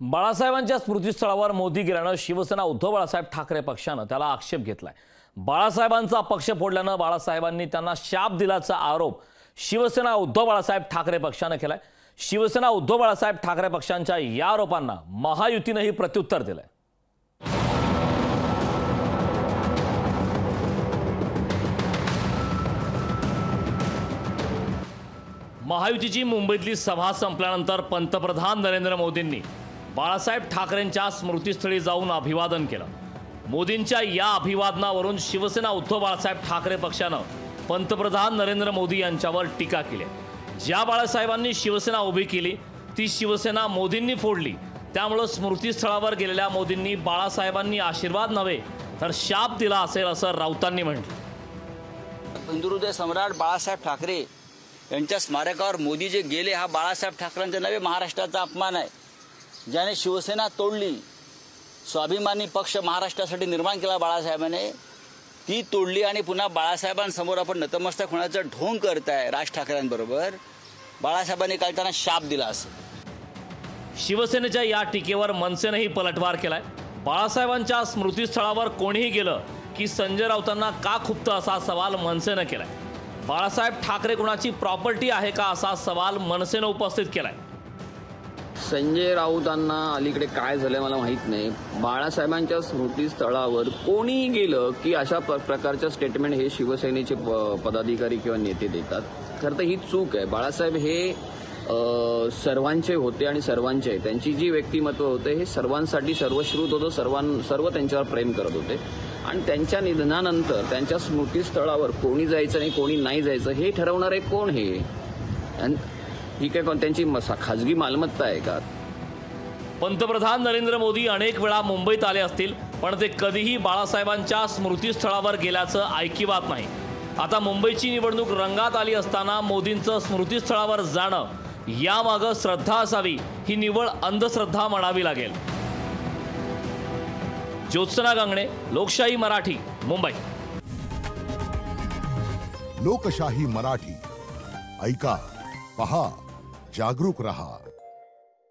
बाळासाहेबांच्या स्मृतीस्थळावर मोदी गेल्यानं शिवसेना उद्धव बाळासाहेब ठाकरे पक्षानं त्याला आक्षेप घेतलाय। बाळासाहेबांचा पक्ष फोडल्यानं बाळासाहेबांनी त्यांना शाप दिल्याचा आरोप शिवसेना उद्धव बाळासाहेब ठाकरे पक्षानं केलाय। शिवसेना उद्धव बाळासाहेब ठाकरे पक्षांच्या या आरोपांना महायुतीनेही प्रत्युत्तर दिलंय। महायुतीची मुंबईतली सभा संपल्यानंतर पंतप्रधान नरेंद्र मोदींनी बाळासाहेब ठाकरेंच्या स्मृतीस्थळी जाऊन अभिवादन केलं। मोदींच्या या अभिवादनावरून शिवसेना उद्धव बाळासाहेब ठाकरे पक्षानं पंतप्रधान नरेंद्र मोदी यांच्यावर टीका केली। ज्या बाळासाहेबांनी शिवसेना उभी केली ती शिवसेना मोदींनी फोडली, त्यामुळे स्मृतीस्थळावर गेलेल्या मोदींनी बाळासाहेबांनी आशीर्वाद नव्हे तर शाप दिला असेल असं राऊतांनी म्हटलं। हिंदुहृदय सम्राट बाळासाहेब ठाकरे यांच्या स्मारकावर मोदी जे गेले हा बाळासाहेब ठाकरेंचा नव्हे महाराष्ट्राचा अपमान आहे। ज्याने शिवसेना तोडली, स्वाभिमानी पक्ष महाराष्ट्रासाठी निर्माण केला बाळासाहेबांनी, ती तोडली आणि पुन्हा बाळासाहेबांसमोर आपण नतमस्तक होण्याचा ढोंग करताय राज ठाकरेंबरोबर। बाळासाहेबांनी काल त्यांना शाप दिला असेल। शिवसेनेच्या या टीकेवर मनसेनेही पलटवार केलाय। बाळासाहेबांच्या स्मृतीस्थळावर कोणीही गेलं की संजय राऊतांना का खुपतं असा सवाल मनसेने केलाय। बाळासाहेब ठाकरे कुणाची प्रॉपर्टी आहे का असा सवाल मनसेने उपस्थित केलाय। संजय राऊतांना अलीकडे काय झालं मला माहित नाही। बाळासाहेबांच्या स्मृतीस्थळावर कोणीही गेलं की अशा प्रकारच्या स्टेटमेंट हे शिवसेनेचे पदाधिकारी किंवा नेते देतात। खरं तर ही चूक आहे। बाळासाहेब हे सर्वांचे होते आणि सर्वांचे आहे। त्यांची जी व्यक्तिमत्व होते हे सर्वांसाठी सर्वश्रुत होतं, सर्व त्यांच्यावर प्रेम करत होते आणि त्यांच्या निधनानंतर त्यांच्या स्मृतीस्थळावर कोणी जायचं आणि कोणी नाही जायचं हे ठरवणारे कोण हे? ही काय त्यांची खाजगी मालमत्ता आहे का? पंतप्रधान नरेंद्र मोदी अनेक वेळा मुंबईत आले असतील, पण ते कधीही बाळासाहेबांच्या स्मृतीस्थळावर गेल्याचं ऐकिवात नाही। आता मुंबईची निवडणूक रंगात आली असताना मोदींचं स्मृतीस्थळावर जाणं यामागे श्रद्धा असावी, ही निव्वळ अंधश्रद्धा म्हणावी लागेल। ज्योत्सना गांगणे, लोकशाही मराठी, मुंबई। लोकशाही मराठी ऐका, पहा, जागरूक रहा।